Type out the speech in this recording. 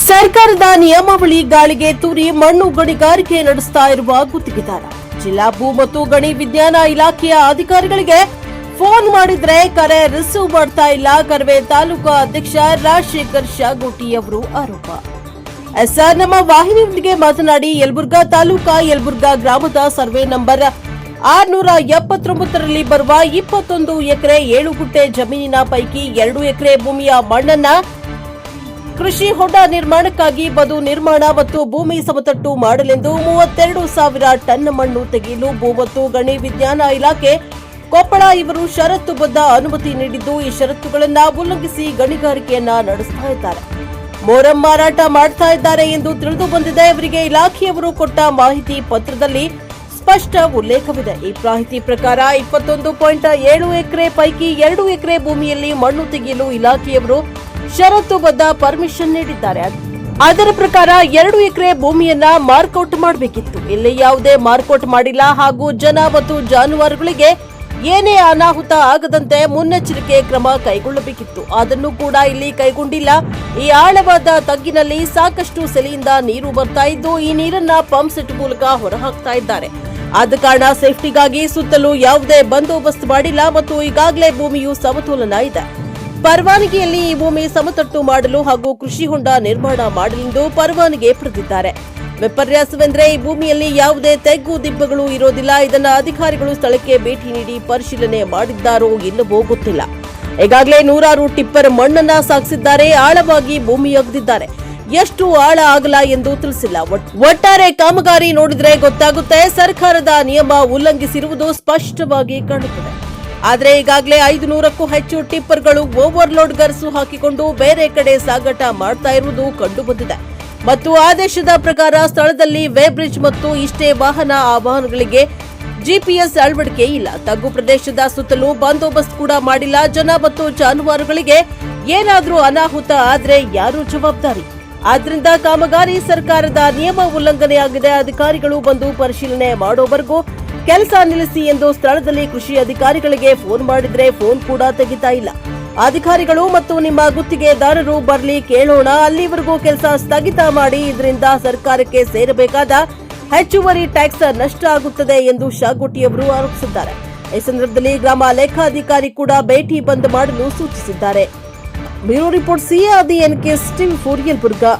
ಸರ್ಕಾರದ ನಿಯಮಾವಳಿ ಗಾಳಿಗೆ ತೂರಿ ಮಣ್ಣು ಗಣಿಗಾರಿಕೆ ನಡೆಸ್ತಾ ಇರುವ ಗುತ್ತಿಗೆದಾರ ಜಿಲ್ಲಾ ಭೂ ಮತ್ತು ಗಣಿ ವಿಜ್ಞಾನ ಇಲಾಖೆಯ ಅಧಿಕಾರಿಗಳಿಗೆ ಫೋನ್ ಮಾಡಿದ್ರೆ ಕರೆ ರಿಸೀವ್ ಮಾಡ್ತಾ ಇಲ್ಲ. ಕರವೇ ತಾಲೂಕು ಅಧ್ಯಕ್ಷ ರಾಜಶೇಖರ್ ಶಾಗೋಟಿ ಅವರು ಆರೋಪ. ನಮ್ಮ ವಾಹಿನಿಯೊಂದಿಗೆ ಮಾತನಾಡಿ ಯಲಬುರ್ಗಾ ತಾಲೂಕಾ ಯಲಬುರ್ಗಾ ಗ್ರಾಮದ ಸರ್ವೆ ನಂಬರ್ 679ರಲ್ಲಿ ಬರುವ 21 ಎಕರೆ 7 ಗುಂಟೆ ಜಮೀನಿನ ಪೈಕಿ 2 ಎಕರೆ ಭೂಮಿಯ ಮಣ್ಣನ್ನ ಕೃಷಿ ಹೊಂಡ ನಿರ್ಮಾಣಕ್ಕಾಗಿ ಬದು ನಿರ್ಮಾಣ ಮತ್ತು ಭೂಮಿ ಸಮತಟ್ಟು ಮಾಡಲೆಂದು 32,000 ಟನ್ ಮಣ್ಣು ತೆಗೆಯಲು ಭೂ ಮತ್ತು ಗಣಿ ವಿಜ್ಞಾನ ಇಲಾಖೆ ಕೊಪ್ಪಳ ಇವರು ಷರತ್ತುಬದ್ಧ ಅನುಮತಿ ನೀಡಿದ್ದು, ಈ ಷರತ್ತುಗಳನ್ನು ಉಲ್ಲಂಘಿಸಿ ಗಣಿಗಾರಿಕೆಯನ್ನ ನಡೆಸ್ತಾ ಇದ್ದಾರೆ. ಮೋರಂ ಮಾರಾಟ ಮಾಡ್ತಾ ಇದ್ದಾರೆ ಎಂದು ತಿಳಿದು ಬಂದಿದೆ. ಇವರಿಗೆ ಇಲಾಖೆಯವರು ಕೊಟ್ಟ ಮಾಹಿತಿ ಪತ್ರದಲ್ಲಿ ಸ್ಪಷ್ಟ ಉಲ್ಲೇಖವಿದೆ. ಈ ಮಾಹಿತಿ ಪ್ರಕಾರ 21.7 ಎಕರೆ ಪೈಕಿ 2 ಎಕರೆ ಭೂಮಿಯಲ್ಲಿ ಮಣ್ಣು ತೆಗೆಯಲು ಇಲಾಖೆಯವರು ಷರತ್ತುಬದ್ಧ ಪರ್ಮಿಷನ್ ನೀಡಿದ್ದಾರೆ. ಅದರ ಪ್ರಕಾರ 2 ಎಕರೆ ಭೂಮಿಯನ್ನ ಮಾರ್ಕೌಟ್ ಮಾಡಬೇಕಿತ್ತು. ಇಲ್ಲಿ ಯಾವುದೇ ಮಾರ್ಕೌಟ್ ಮಾಡಿಲ್ಲ ಹಾಗೂ ಜನ ಮತ್ತು ಜಾನುವಾರುಗಳಿಗೆ ಏನೇ ಅನಾಹುತ ಆಗದಂತೆ ಮುನ್ನೆಚ್ಚರಿಕೆ ಕ್ರಮ ಕೈಗೊಳ್ಳಬೇಕಿತ್ತು. ಅದನ್ನು ಕೂಡ ಇಲ್ಲಿ ಕೈಗೊಂಡಿಲ್ಲ. ಈ ಆಳವಾದ ತಗ್ಗಿನಲ್ಲಿ ಸಾಕಷ್ಟು ಸೆಲೆಯಿಂದ ನೀರು ಬರ್ತಾ ಇದ್ದು, ಈ ನೀರನ್ನ ಪಂಪ್ ಸೆಟ್ ಮೂಲಕ ಹೊರಹಾಕ್ತಾ ಇದ್ದಾರೆ. ಆದ ಕಾರಣ ಸೇಫ್ಟಿಗಾಗಿ ಸುತ್ತಲೂ ಯಾವುದೇ ಬಂದೋಬಸ್ತ್ ಮಾಡಿಲ್ಲ ಮತ್ತು ಈಗಾಗಲೇ ಭೂಮಿಯು ಸಮತೋಲನ ಇದೆ. ಪರವಾನಗಿಯಲ್ಲಿ ಈ ಭೂಮಿ ಸಮತಟ್ಟು ಮಾಡಲು ಹಾಗೂ ಕೃಷಿ ಹೊಂಡ ನಿರ್ಮಾಣ ಮಾಡಲೆಂದು ಪರವಾನಗಿ ಪಡೆದಿದ್ದಾರೆ. ವಿಪರ್ಯಾಸವೆಂದರೆ ಈ ಭೂಮಿಯಲ್ಲಿ ಯಾವುದೇ ತೆಗ್ಗು ದಿಬ್ಬಗಳು ಇರೋದಿಲ್ಲ. ಇದನ್ನ ಅಧಿಕಾರಿಗಳು ಸ್ಥಳಕ್ಕೆ ಭೇಟಿ ನೀಡಿ ಪರಿಶೀಲನೆ ಮಾಡಿದ್ದಾರೋ ಇಲ್ಲವೋ ಗೊತ್ತಿಲ್ಲ. ಈಗಾಗಲೇ 100 ಟಿಪ್ಪರ್ ಮಣ್ಣನ್ನ ಸಾಗಿಸಿದ್ದಾರೆ. ಆಳವಾಗಿ ಭೂಮಿ ಅಗೆದಿದ್ದಾರೆ. ಎಷ್ಟು ಆಳ ಆಗಲ್ಲ ಎಂದು ತಿಳಿಸಿಲ್ಲ. ಒಟ್ಟಾರೆ ಕಾಮಗಾರಿ ನೋಡಿದ್ರೆ ಗೊತ್ತಾಗುತ್ತೆ. ಸರ್ಕಾರದ ನಿಯಮ ಉಲ್ಲಂಘಿಸಿರುವುದು ಸ್ಪಷ್ಟವಾಗಿ ಕಾಣುತ್ತದೆ. ಆದರೆ ಈಗಾಗಲೇ 500ಕ್ಕೂ ಹೆಚ್ಚು ಟಿಪ್ಪರ್ಗಳು ಓವರ್ಲೋಡ್ ಗರಸು ಹಾಕಿಕೊಂಡು ಬೇರೆ ಕಡೆ ಸಾಗಾಟ ಮಾಡ್ತಾ ಇರುವುದು ಕಂಡುಬಂದಿದೆ ಮತ್ತು ಆದೇಶದ ಪ್ರಕಾರ ಸ್ಥಳದಲ್ಲಿ ವೇ ಬ್ರಿಡ್ಜ್ ಮತ್ತು ಇಷ್ಟೇ ವಾಹನಗಳಿಗೆ ಜಿಪಿಎಸ್ ಅಳವಡಿಕೆ ಇಲ್ಲ. ತಗ್ಗು ಪ್ರದೇಶದ ಸುತ್ತಲೂ ಬಂದೋಬಸ್ತ್ ಕೂಡ ಮಾಡಿಲ್ಲ. ಜನ ಮತ್ತು ಜಾನುವಾರುಗಳಿಗೆ ಏನಾದರೂ ಅನಾಹುತ ಆದ್ರೆ ಯಾರು ಜವಾಬ್ದಾರಿ? ಆದ್ರಿಂದ ಕಾಮಗಾರಿ ಸರ್ಕಾರದ ನಿಯಮ ಉಲ್ಲಂಘನೆಯಾಗಿದೆ. ಅಧಿಕಾರಿಗಳು ಬಂದು ಪರಿಶೀಲನೆ ಮಾಡೋವರೆಗೂ ಕೆಲಸ ನಿಲ್ಲಿಸಿ ಎಂದು ಸ್ಥಳದಲ್ಲಿ ಕೃಷಿ ಅಧಿಕಾರಿಗಳಿಗೆ ಫೋನ್ ಮಾಡಿದ್ರೆ ಫೋನ್ ಕೂಡ ತೆಗಿತಾ ಇಲ್ಲ. ಅಧಿಕಾರಿಗಳು ಮತ್ತು ನಿಮ್ಮ ಗುತ್ತಿಗೆದಾರರು ಬರ್ಲಿ ಕೇಳೋಣ, ಅಲ್ಲಿವರೆಗೂ ಕೆಲಸ ಸ್ಥಗಿತ ಮಾಡಿ. ಇದರಿಂದ ಸರ್ಕಾರಕ್ಕೆ ಸೇರಬೇಕಾದ ಹೆಚ್ಚುವರಿ ಟ್ಯಾಕ್ಸ್ ನಷ್ಟ ಆಗುತ್ತದೆ ಎಂದು ಶಾಗೋಟಿಯವರು ಆರೋಪಿಸಿದ್ದಾರೆ. ಈ ಸಂದರ್ಭದಲ್ಲಿ ಗ್ರಾಮ ಲೆಕ್ಕಾಧಿಕಾರಿ ಕೂಡ ಭೇಟಿ ಬಂದ್ ಮಾಡಲು ಸೂಚಿಸಿದ್ದಾರೆ. Bureau report CRNK TV 4 Yelburga.